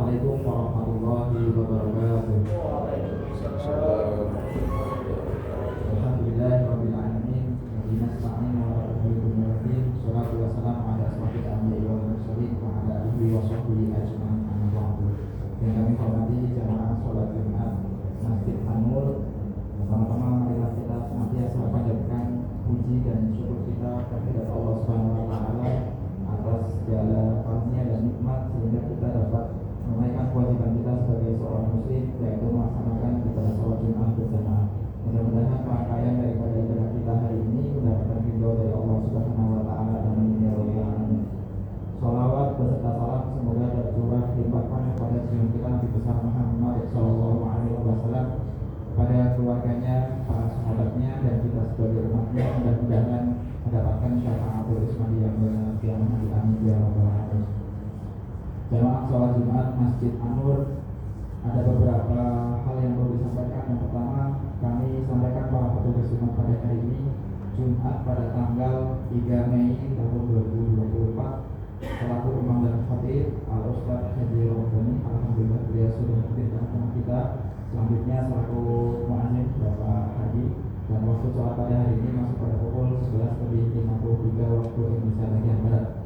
Assalamualaikum warahmatullahi wabarakatuh. Alhamdulillahirabbil alamin. Nasta'inu wa nasta'in. Shalatu wassalamu ala asyrofil anbiya'i wal mursalin wa ala alihi wa sahbihi ajma'in. Yang kami hormati jamaah salat Jumat Masjid An-Nur. Pertama-tama marilah kita senantiasa panjatkan puji dan syukur kita kepada Allah Subhanahu wa taala atas segala karunia dan nikmat sehingga kita dapat menunaikan kewajiban kita sebagai seorang muslim, yaitu melaksanakan ibadah salat Jumat berjamaah. Mudah-mudahan rangkaian daripada ibadah kita hari ini mendapatkan ridho dari Allah Subhanahu wa taala dan ya rabbal alamin. Shalawat beserta salam semoga tercurah limpahkan kepada junjungan kita Nabi besar Muhammad sallallahu alaihi wasallam, pada keluarganya, para sahabatnya, dan kita sebagai umatnya. Mudah-mudahan mendapatkan syafaatul ismani yang benar yang amin ya rabbal alamin. Jamaah sholat Jumat Masjid An-Nur, ada beberapa hal yang perlu disampaikan. Yang pertama, kami sampaikan para petugas Jumat pada hari ini, Jumat pada tanggal 3 Mei tahun 2024, selaku imam dan khatib Al-Ustaz Haji Rombani, alhamdulillah beliau sudah hadir di tengah kita. Selanjutnya selaku muadzin Bapak Haji, dan waktu sholat pada hari ini masuk pada pukul 11:53 waktu Indonesia bagian barat.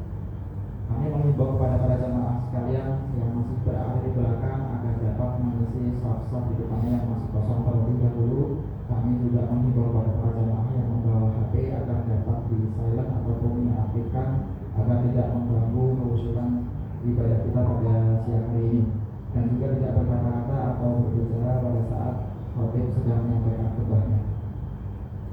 Kami mengimbau kepada para jamaah sekalian yang masih berada di belakang agar dapat mengisi saf-saf di depannya yang masih kosong terlebih dahulu. Kami juga mengimbau kepada para jamaah yang membawa HP agar dapat di silent ataupun diaktifkan agar tidak mengganggu keusulan ibadah kita pada siang hari ini, dan juga tidak berkata-kata atau berbicara pada saat khatib sedang menyampaikan khutbahnya.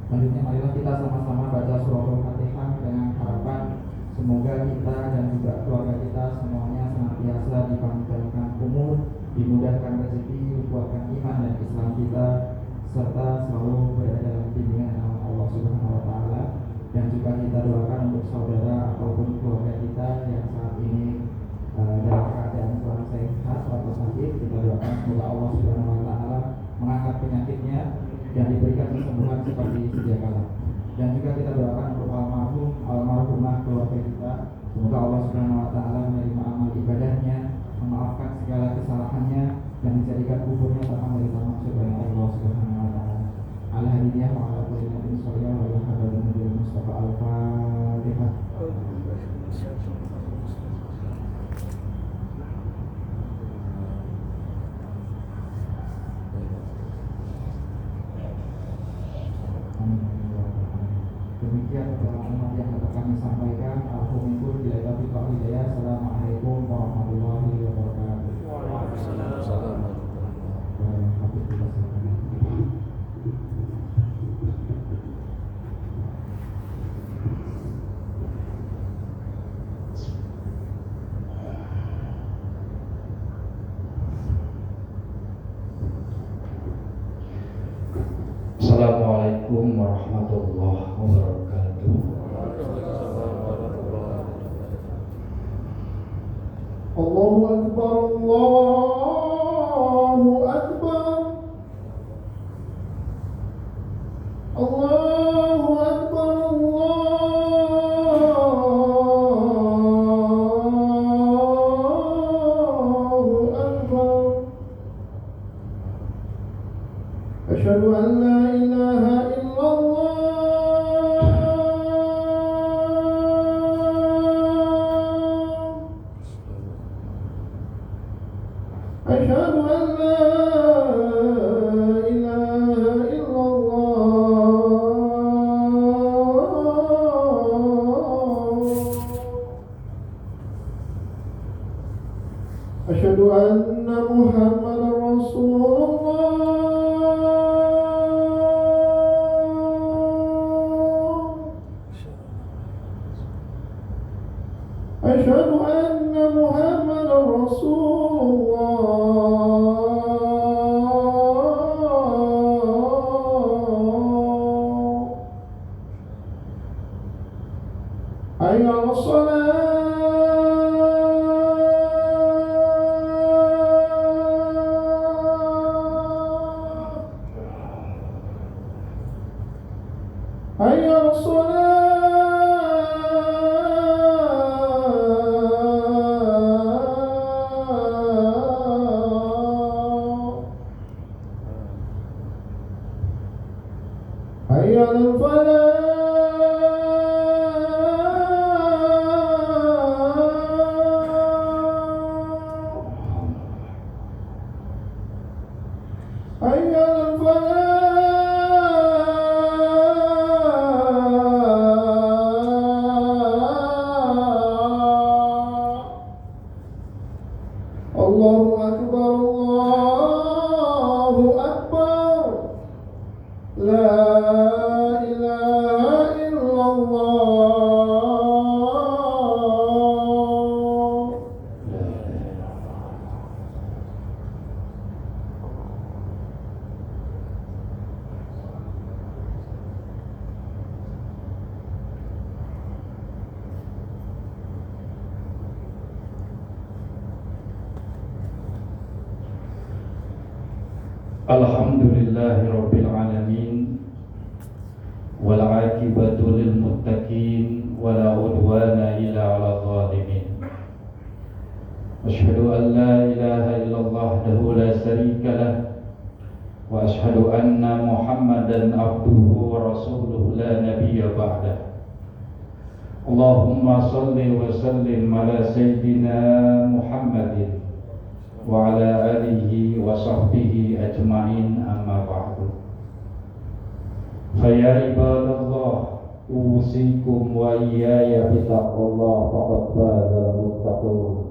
Selanjutnya marilah kita sama-sama baca suratul Fatihah dengan harapan semoga kita dan juga keluarga kita semuanya senantiasa dipanjangkan umur, dimudahkan rezeki, dikuatkan iman dan Islam kita, serta selalu berada dalam bimbingan Allah Subhanahu wa taala. Dan juga kita doakan untuk saudara ataupun keluarga kita yang saat ini dalam keadaan kurang sehat atau sakit. Kita doakan semoga Allah Subhanahu wa taala mengangkat penyakitnya dan diberikan kesembuhan seperti sedia kala. Dan juga kita doakan untuk almarhumah keluarga kita, semoga Allah Subhanahu wa taala menerima amal ibadahnya, memaafkan segala kesalahannya, dan menjadikan kuburnya terang dari taman surga Allah Subhanahu wa taala. Al-Hadiyah wa ala kulli nabiyyin sallallahu alaihi wa sallam Nabi Mustafa Al-Fatihah. Demikian pemahaman yang dapat kami sampaikan. Alhamdulillah bila taufiq wal hidayah. Assalamualaikum warahmatullahi wabarakatuh. Waalaikumsalam. Assalamualaikum warahmatullahi wabarakatuh. Allahu Akbar, Allahu Akbar, Allahu Akbar, Allahu Akbar. Asyhadu an la ilaha illallah. Asyhadu an la ilaha illallah. Asyhadu anna Muhammadar Rasulullah. Asyhadu anna Muhammadar Rasulullah. Hayya 'alas shalah. Hayya 'alas shalah. Alhamdulillahi Rabbil Alamin, wal aqibatu lil muttaqin, wala udwana illa 'alal zalimin. Asyhadu an la ilaha illallah wahdahu la syarika lah, wa asyhadu anna Muhammadan abduhu wa rasuluhu la nabiyya ba'dah. Allahumma salli wa sallim ala sayyidina Muhammadin wa ala alihi wa sahbihi ajma'in, amma ba'du. Faya ibadallah, usikum wa iyaya bitaqwallah, faqad fazal muttaqun.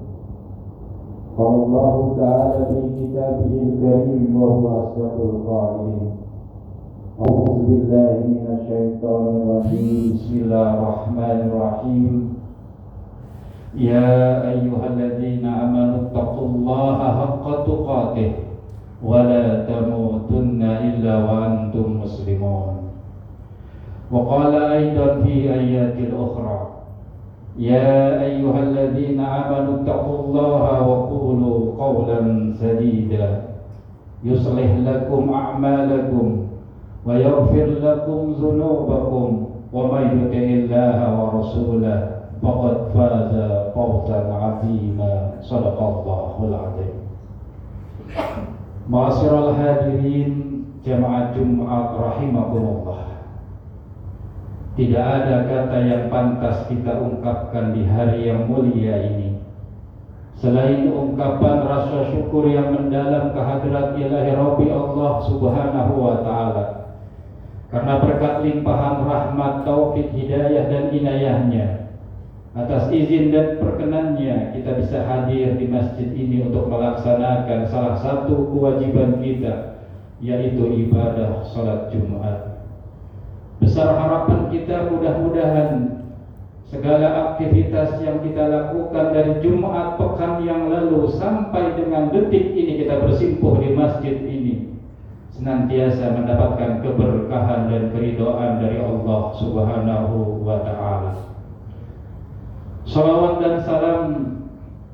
Qala Allah ta'ala fi kitabihil karim wa huwa asdaqul qailin. A'udzu billahi minasy syaithanir rajim. Bismillahirrahmanirrahim. Ya ayyuhalladzina amanu taqullaha haqqa tuqatih wa la tamutunna illa wa antum muslimun. Wa qala aidan fi ayatil ukhra, ya ayyuhalladzina amanu taqullaha wa qulu qawlan sadida yuslih lakum a'malakum wa yaghfir lakum dzunubakum, wa may yuti'illaha wa rasulahu faqad faza fawzan 'azima. Shadaqallahul 'azim. Ma'asyiral hadirin jamaah Jumat rahimakumullah. Tidak ada kata yang pantas kita ungkapkan di hari yang mulia ini selain ungkapan rasa syukur yang mendalam kehadirat Ilahi Rabbi Allah Subhanahu wa Ta'ala, karena berkat limpahan rahmat, taufik, hidayah dan inayahnya. Atas izin dan perkenannya kita bisa hadir di masjid ini untuk melaksanakan salah satu kewajiban kita, yaitu ibadah salat Jumat. Besar harapan kita mudah-mudahan segala aktivitas yang kita lakukan dari Jumat pekan yang lalu sampai dengan detik ini kita bersimpuh di masjid ini senantiasa mendapatkan keberkahan dan keridhaan dari Allah Subhanahu wa Ta'ala. Salawat dan salam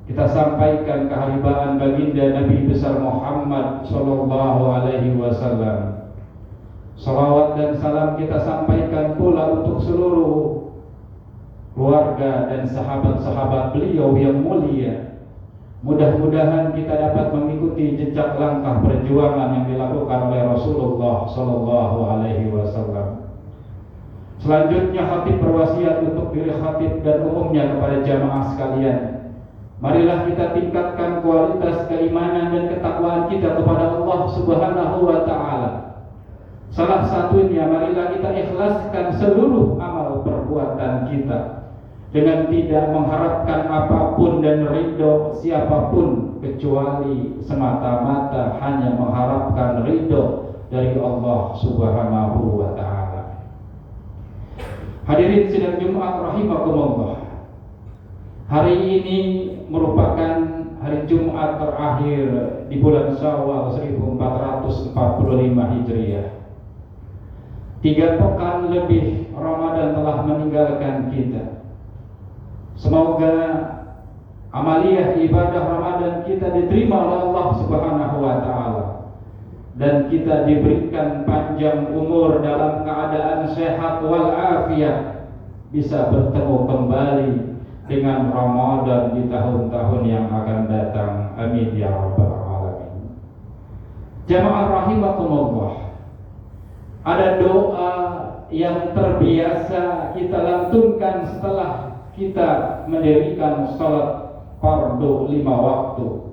kita sampaikan keharibaan baginda Nabi besar Muhammad sallallahu alaihi wasallam. Salawat dan salam kita sampaikan pula untuk seluruh keluarga dan sahabat-sahabat beliau yang mulia. Mudah-mudahan kita dapat mengikuti jejak langkah perjuangan yang dilakukan oleh Rasulullah sallallahu alaihi wasallam. Selanjutnya khatib berwasiat untuk diri khatib dan umumnya kepada jamaah sekalian. Marilah kita tingkatkan kualitas keimanan dan ketakwaan kita kepada Allah Subhanahu wa Ta'ala. Salah satunya, marilah kita ikhlaskan seluruh amal perbuatan kita dengan tidak mengharapkan apapun dan ridho siapapun, kecuali semata-mata hanya mengharapkan ridho dari Allah Subhanahu wa Ta'ala. Hadirin sidang Jumat rahimakumullah. Hari ini merupakan hari Jumat terakhir di bulan Syawal 1445 Hijriah. 3 pekan lebih Ramadan telah meninggalkan kita. Semoga amaliyah ibadah Ramadan kita diterima oleh Allah Subhanahu wa Ta'ala, dan kita diberikan panjang umur dalam keadaan sehat walafiat, bisa bertemu kembali dengan Ramadan di tahun-tahun yang akan datang. Amin ya rabbal alamin. Jamaah rahimakumullah, ada doa yang terbiasa kita lantunkan setelah kita mendirikan salat fardu 5 waktu,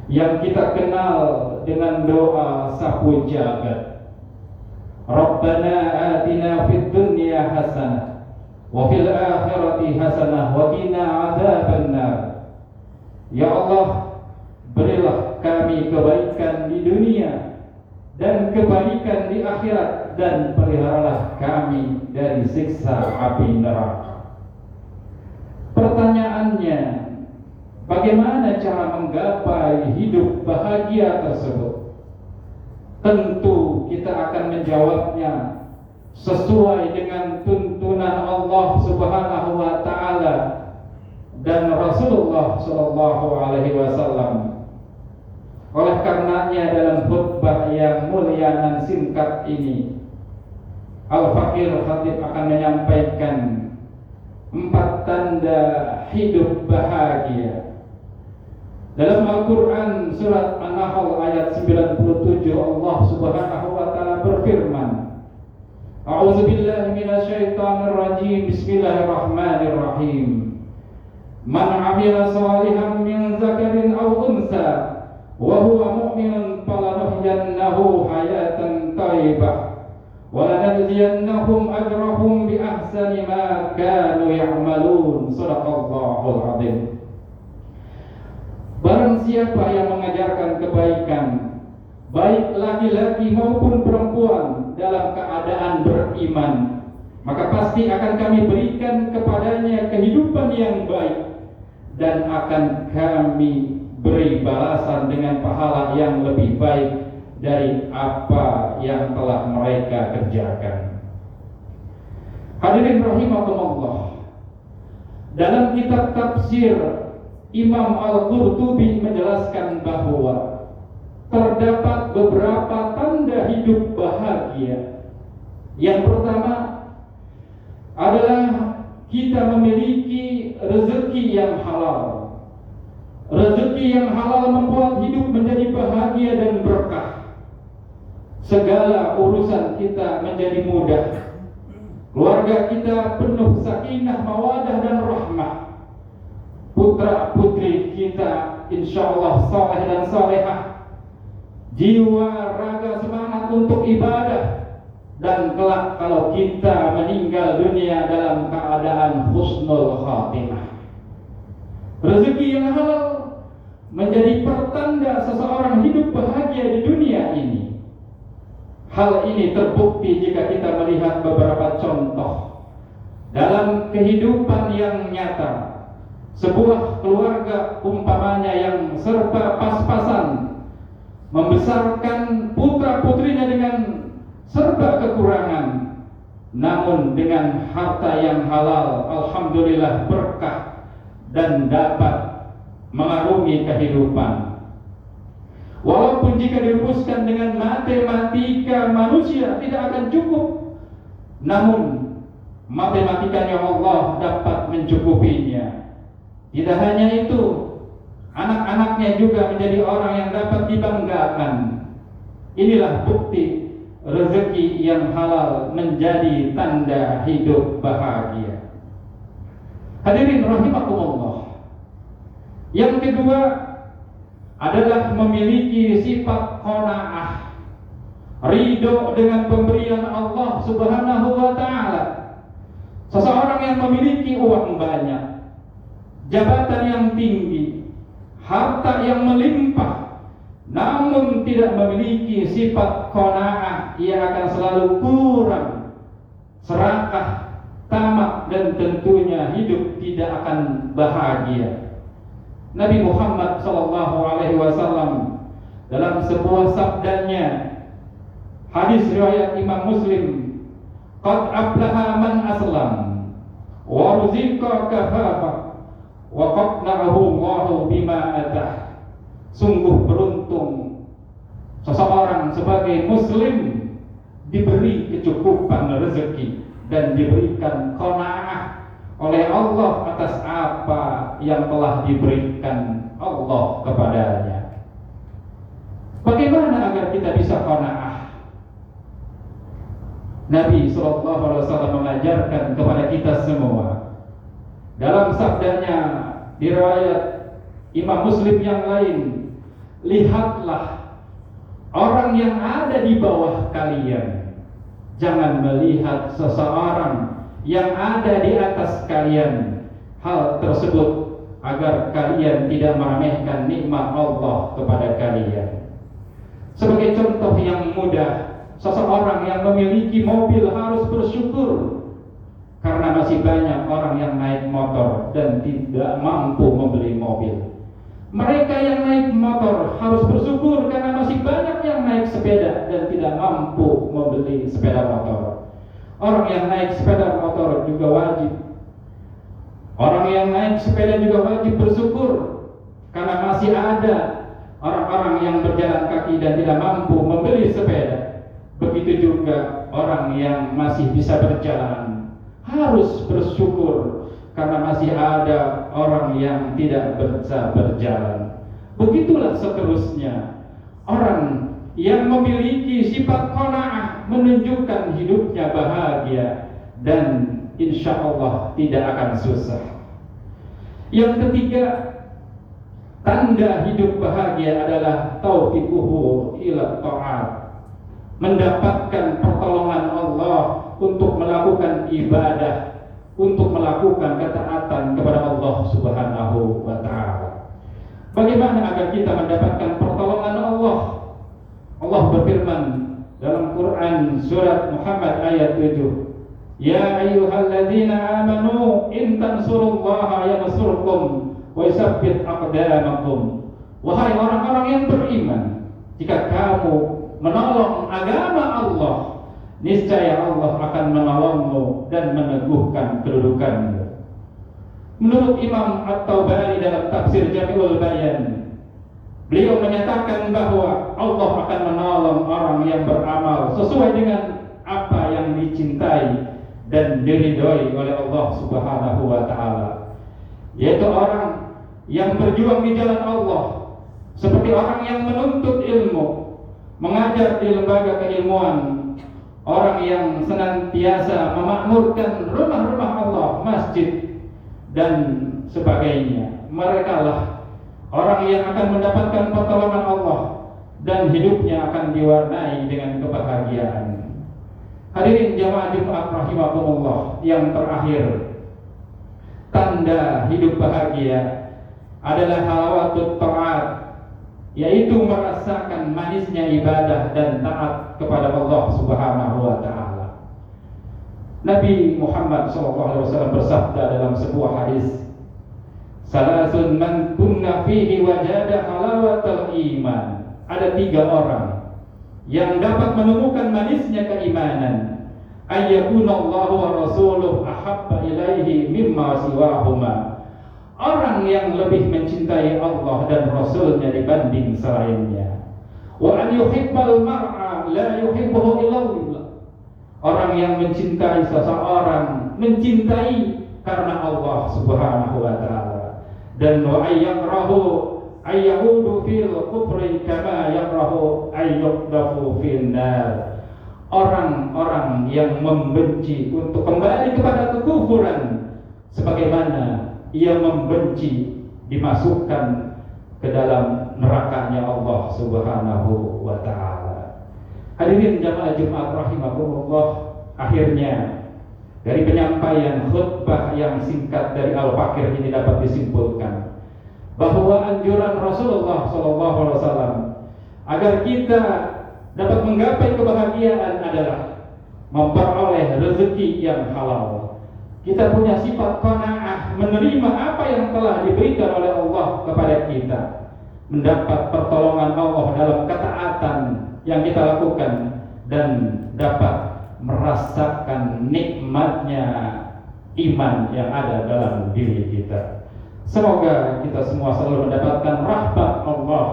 yang kita kenal dengan doa sapu jagat. Rabbana atina fid dunya hasanah wa fil akhirati hasanah wa qina adzabannar. Ya Allah, berilah kami kebaikan di dunia dan kebaikan di akhirat, dan peliharalah kami dari siksa api neraka. Pertanyaannya, bagaimana cara menggapai hidup bahagia tersebut? Tentu kita akan menjawabnya sesuai dengan tuntunan Allah Subhanahu wa Ta'ala dan Rasulullah sallallahu alaihi wasallam. Oleh karenanya dalam khutbah yang mulia dan singkat ini, Al-Fakir Khatib akan menyampaikan 4 tanda hidup bahagia. Dalam Al-Quran surat An-Nahl ayat 97, Allah Subhanahu wa taala berfirman, A'udzubillahi minasyaitonirrajim. Bismillahirrahmanirrahim. Man 'amila shalihan min dzakarin aw unsa wa huwa mu'minun falanuhyiyannahu hayatan thayyibah wa lanajziyannahum ajrahum bi ahsani ma kanu ya'malun. Shadaqallahul 'adzim. Barang siapa yang mengajarkan kebaikan, baik laki-laki maupun perempuan, dalam keadaan beriman, maka pasti akan kami berikan kepadanya kehidupan yang baik, dan akan kami beri balasan dengan pahala yang lebih baik dari apa yang telah mereka kerjakan. Hadirin rahimakumullah, dalam kitab tafsir Imam Al-Qurtubi menjelaskan bahwa terdapat beberapa tanda hidup bahagia. Yang pertama adalah kita memiliki rezeki yang halal. Rezeki yang halal membuat hidup menjadi bahagia dan berkah. Segala urusan kita menjadi mudah. Keluarga kita penuh sakinah, mawadah dan rahmah. Putra putri kita insyaallah saleh dan salehah. Jiwa raga semangat untuk ibadah, dan kelak kalau kita meninggal dunia dalam keadaan husnul khatimah. Rezeki yang halal menjadi pertanda seseorang hidup bahagia di dunia ini. Hal ini terbukti jika kita melihat beberapa contoh dalam kehidupan yang nyata. Sebuah keluarga umpamanya yang serba pas-pasan membesarkan putra-putrinya dengan serba kekurangan, namun dengan harta yang halal, alhamdulillah berkah dan dapat mengarungi kehidupan. Walaupun jika dirumuskan dengan matematika manusia tidak akan cukup, namun matematikanya Allah dapat mencukupinya. Tidak hanya itu, anak-anaknya juga menjadi orang yang dapat dibanggakan. Inilah bukti rezeki yang halal menjadi tanda hidup bahagia. Hadirin rahimakumullah. Yang kedua adalah memiliki sifat qanaah, ridho dengan pemberian Allah Subhanahu wa taala. Seseorang yang memiliki uang banyak, jabatan yang tinggi, harta yang melimpah, namun tidak memiliki sifat qanaah, ia akan selalu kurang, serakah, tamak, dan tentunya hidup tidak akan bahagia. Nabi Muhammad SAW dalam sebuah sabdanya, hadis riwayat Imam Muslim, qad aflaha man aslam wa ruziqa kafafa wa qadna'ahu Allahu bima atah. Sungguh beruntung seseorang sebagai muslim diberi kecukupan rezeki dan diberikan qanaah oleh Allah atas apa yang telah diberikan Allah kepadanya. Bagaimana agar kita bisa qanaah? Nabi SAW mengajarkan kepada kita semua dalam sabdanya di riwayat Imam Muslim yang lain, lihatlah orang yang ada di bawah kalian, jangan melihat seseorang yang ada di atas kalian. Hal tersebut agar kalian tidak meremehkan nikmat Allah kepada kalian. Sebagai contoh yang mudah, seseorang yang memiliki mobil harus bersyukur karena masih banyak orang yang naik motor dan tidak mampu membeli mobil. Mereka yang naik motor harus bersyukur karena masih banyak yang naik sepeda dan tidak mampu membeli sepeda motor. Orang yang naik sepeda motor juga wajib. Orang yang naik sepeda juga wajib bersyukur karena masih ada orang-orang yang berjalan kaki dan tidak mampu membeli sepeda. Begitu juga orang yang masih bisa berjalan harus bersyukur karena masih ada orang yang tidak bisa berjalan. Begitulah seterusnya. Orang yang memiliki sifat qanaah menunjukkan hidupnya bahagia dan insya Allah tidak akan susah. Yang ketiga, tanda hidup bahagia adalah taufiquhu ila ta'at, mendapatkan pertolongan Allah untuk melakukan ibadah, untuk melakukan ketaatan kepada Allah Subhanahu wa ta'ala. Bagaimana agar kita mendapatkan pertolongan Allah? Allah berfirman dalam Quran surat Muhammad ayat 7, Ya ayyuhalladzina amanu in tansurullaha yansurkum wa yusabbit aqdamakum. Wahai orang-orang yang beriman, jika kamu menolong agama Allah, niscaya Allah akan menolongmu dan meneguhkan kedudukanmu. Menurut Imam At-Tabari dalam tafsir Jami'ul Bayan, beliau menyatakan bahwa Allah akan menolong orang yang beramal sesuai dengan apa yang dicintai dan diridhoi oleh Allah Subhanahu wa ta'ala, yaitu orang yang berjuang di jalan Allah, seperti orang yang menuntut ilmu, mengajar di lembaga keilmuan, orang yang senantiasa memakmurkan rumah-rumah Allah, masjid dan sebagainya. Mereka lah orang yang akan mendapatkan pertolongan Allah dan hidupnya akan diwarnai dengan kebahagiaan. Hadirin jamaah Jumat rahimakumullah, yang terakhir, tanda hidup bahagia adalah halawatut ta'at, yaitu merasakan manisnya ibadah dan taat kepada Allah Subhanahu wa ta'ala. Nabi Muhammad SAW bersabda dalam sebuah hadis, Salasun man kunna fihi wajada halawatul iman. Ada 3 orang yang dapat menemukan manisnya keimanan. Ayyakunallahu wa rasuluh ahabba ilaihi mimma siwahuma. Orang yang lebih mencintai Allah dan Rasulnya dibanding selainnya. Wa an yuhibbal mar'a la yuhibbuhu illallah. Orang yang mencintai seseorang mencintai karena Allah Subhanahu wa ta'ala. Dan wa ayyakrahu ayyaudu fil kufri kama yakrahu ayyuqdafu fin nar. Orang-orang yang membenci untuk kembali kepada kekufuran sebagaimana ia membenci dimasukkan ke dalam nerakanya Allah Subhanahu wa ta'ala. Hadirin jamaah Jumat rahimakumullah, akhirnya dari penyampaian khutbah yang singkat dari Al-Fakir ini dapat disimpulkan bahwa anjuran Rasulullah SAW agar kita dapat menggapai kebahagiaan adalah memperoleh rezeki yang halal. Kita punya sifat qanaah, menerima apa yang telah diberikan oleh Allah kepada kita, mendapat pertolongan Allah dalam ketaatan yang kita lakukan, dan dapat merasakan nikmatnya iman yang ada dalam diri kita. Semoga kita semua selalu mendapatkan rahmat Allah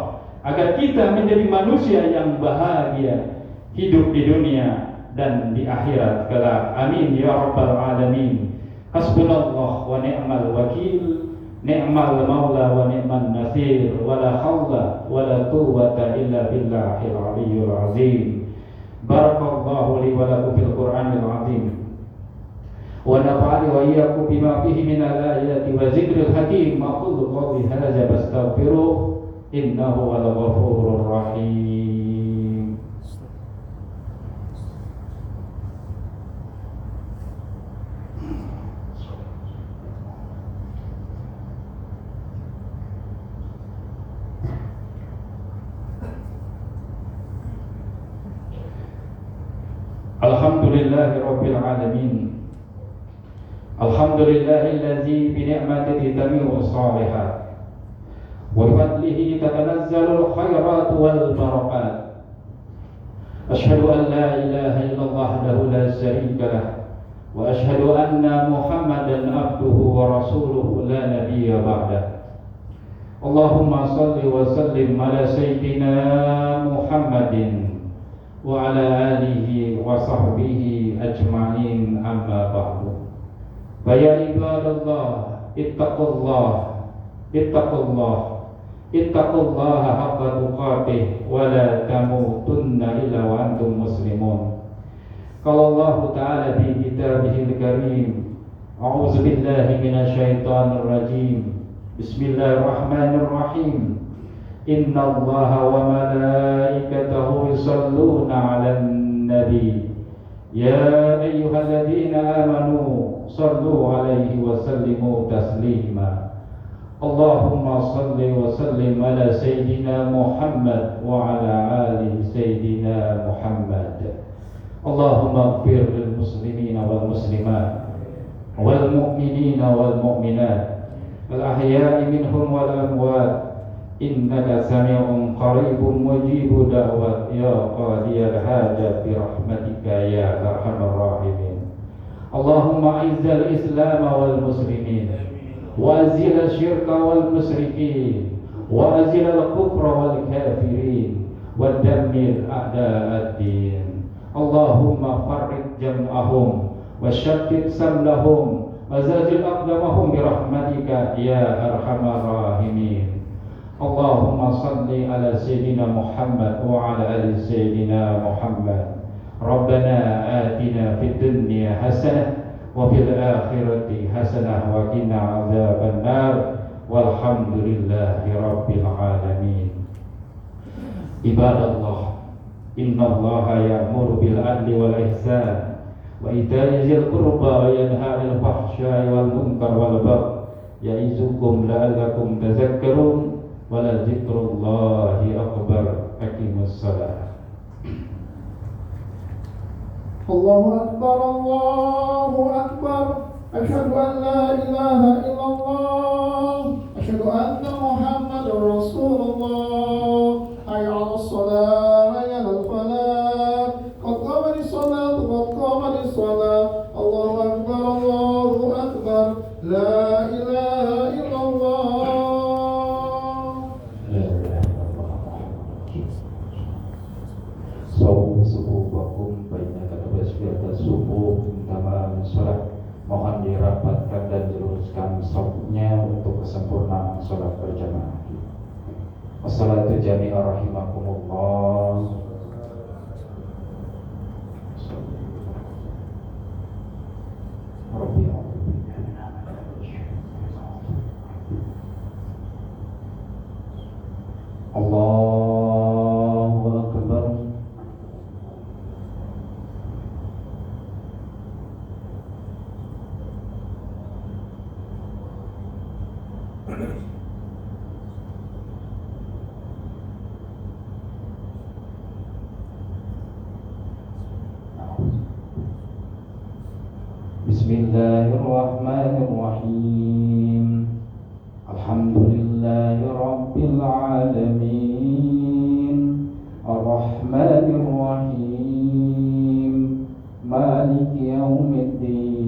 agar kita menjadi manusia yang bahagia hidup di dunia dan di akhirat kelak. Amin ya rabbal alamin. Hasbunallah wa ni'mal wakil, ni'mal maula wa ni'man nasir, wa la hawla wa la quwwata illa billahil aliyyil azim. Barakallahu li wa lakum fil Qur'anil azim. Wa nafa'ani wa iyyakum bima fihi min al-ayati wa zikril hakim. Aqulu qawli hadza wastaghfiruh innahu wal ghafurur rahim. Alhamdulillahi rabbil alamin. Alhamdulillahillazi bi ni'matihi tatimmu shalihat wa bi fadlihi tatanazzalu al-khairat wal barakat. Asyhadu an la ilaha illallah wahdahu la syarika lah wa asyhadu anna Muhammadan abduhu wa rasuluhu la nabiyya ba'dah. Allahumma salli wa sallim ala sayyidina Muhammadin wa ala alihi wa sahbihi ajma'in, amma ba'du. Faya ibadallah, ittaqullah, ittaqullaha haqqa tuqatih wa la tamutunna illa wa antum muslimun. Qala Allah ta'ala fi kitabihil karim, a'udzu billahi minasy syaithanir rajim. Bismillahirrahmanirrahim. Inna Allaha wa malaikatahu yusalluna 'alan nabi. Ya ayyuhalladzina amanu sallu 'alaihi wa sallimu taslima. Allahumma salli wa sallim ala sayyidina Muhammad wa ala ali sayyidina Muhammad. Allahumma ighfir lil muslimina wal muslimat wal mu'minina wal mu'minat al-ahya'i minhum wal amwat, innaka sami'un qaribun mujibud da'wat, ya qadiyal hajat bi rahmatika ya arhamar rahimin. Allahumma izzal islam wal muslimin wa azil asyirka wal musyrikin wa azil al-kufra wal kafirin wa dammir a'da'ad din. Allahumma farriq jam'ahum wa shattit samlahum Azajil aqdamahum birahmatika ya arhamar rahimin. Allahumma salli ala sayyidina Muhammad wa ala ali sayyidina Muhammad. Rabbana atina fid dunya hasanah wa fil akhirati hasanah wa qina adzaban nar. Walhamdulillahi rabbil alamin. Ibadallah, innallaha ya'muru bil adli wal ihsan wa ita'i dzil qurba wa yanha 'anil fahsya'i wal munkar wal baghi ya'izukum la'allakum tadhakkarun wa la dzikrullahi akbar. Aqimus shalah. Allahu akbar, Allahu akbar. Asyhadu an la ilaha illallah, asyhadu anna Muhammadar Rasulullah. Hayya 'alas shalah, hayya 'alal falah. Qad qamatis shalah, qad qamatis shalah. Allahu akbar, Allahu akbar. La ilaha illallah. Sawu subuhakum baina katabasfiyata subuh tamam salat. Mohon dirapatkan dan diluruskan shafnya untuk kesempurnaan salat berjamaah. Wassalatu jami'a rahimakumullah. Allahu akbar. Bismillahirrahmanirrahim. Alhamdulillahi rabbil alamin. Ar-Rahmanir Rahim. Maliki yaumiddin.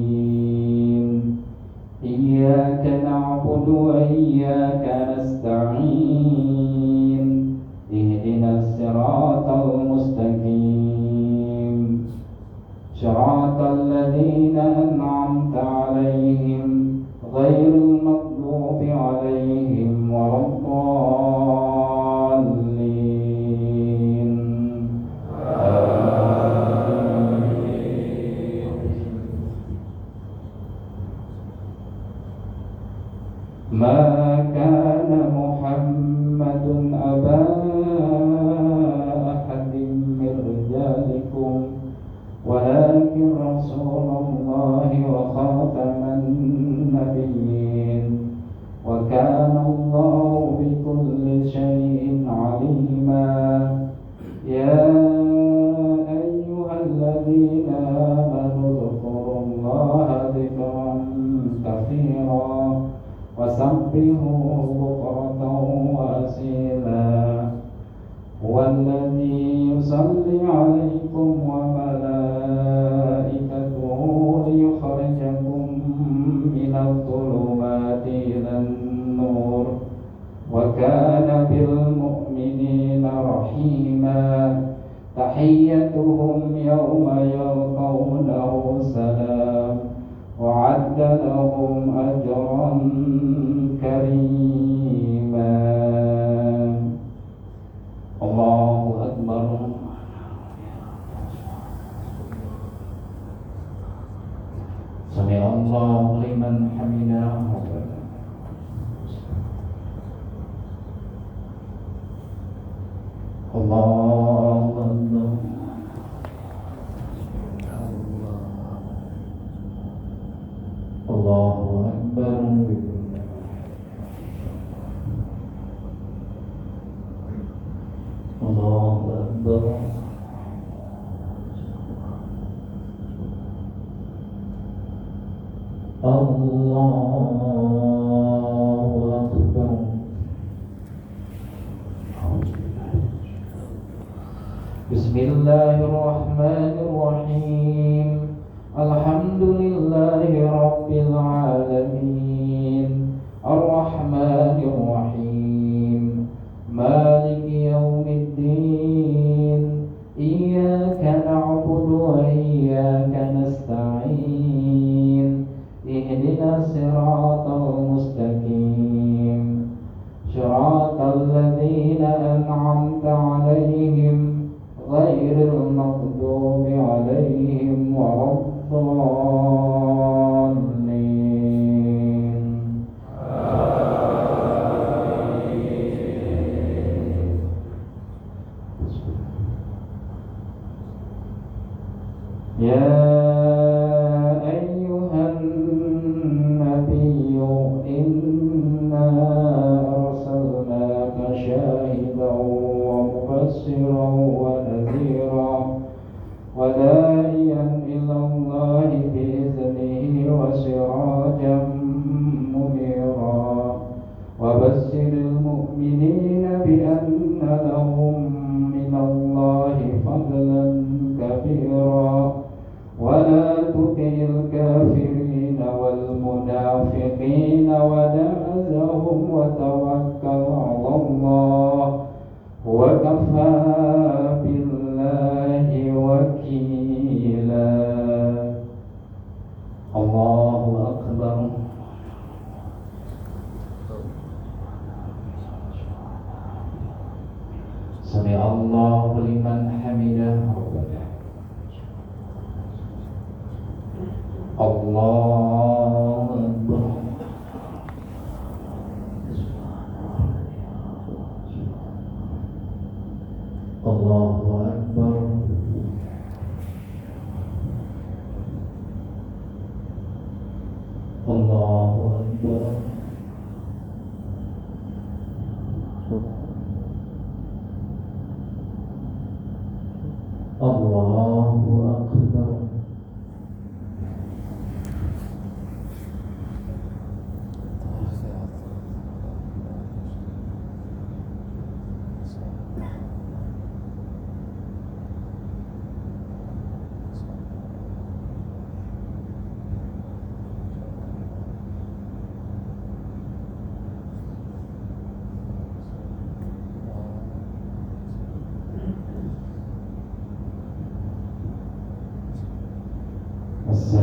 Iyyaka na'budu wa iyyaka nasta'in. Ihdinas siratal mustaqim. Siratal ladzina an'amta 'alaihim ghairil maghdubi 'alaihim waladdallin. Ma kana Muhammadun aba ahadin min rijalikum walakin Rasulullah wa khataman nabiyyin wa kana Allahu bikulli syai'in 'alima. Ya ayyuhalladzina amanu dzkurullaha dzikran katsiran wasabbihuhu bukratan wa asila. Walladzi yusalli 'alaikum wa malaikatuhu liyukhrijakum minadh-dhulumati ilan nur وكان بالمؤمنين رحيما تحيتهم يوم يلقونه سلام وأعد لهم أجرا كريما الله أكبر سمع الله لمن حمده الله أكبر الله أكبر الله أكبر الله أكبر بسم الله الرحمن الرحيم الحمد لله رب العالمين الرحمن الرحيم مالك يوم الدين إياك نعبد وإياك نستعين اهدنا الصراط المستقيم صراط الذين أنعمت عليهم غير المغضوب عليهم ولا الضالين يا أيها النبي إنا أرسلناك شاهدا ومبشرا ونذيرا وداعيا إلى الله بإذنه وسراجا منيرا وبشر المؤمنين بأن لهم من الله فضلا كبيرا ولا تطع الكافرين والمنافقين ودعهم وتوكل على الله وكفى بالله وكيلا الله أكبر سمع الله لمن حمده الله أكبر الله أكبر الله أكبر الله أكبر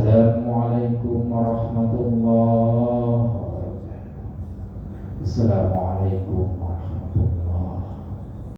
Assalamualaikum warahmatullahi wabarakatuh. Assalamualaikum warahmatullahi wabarakatuh.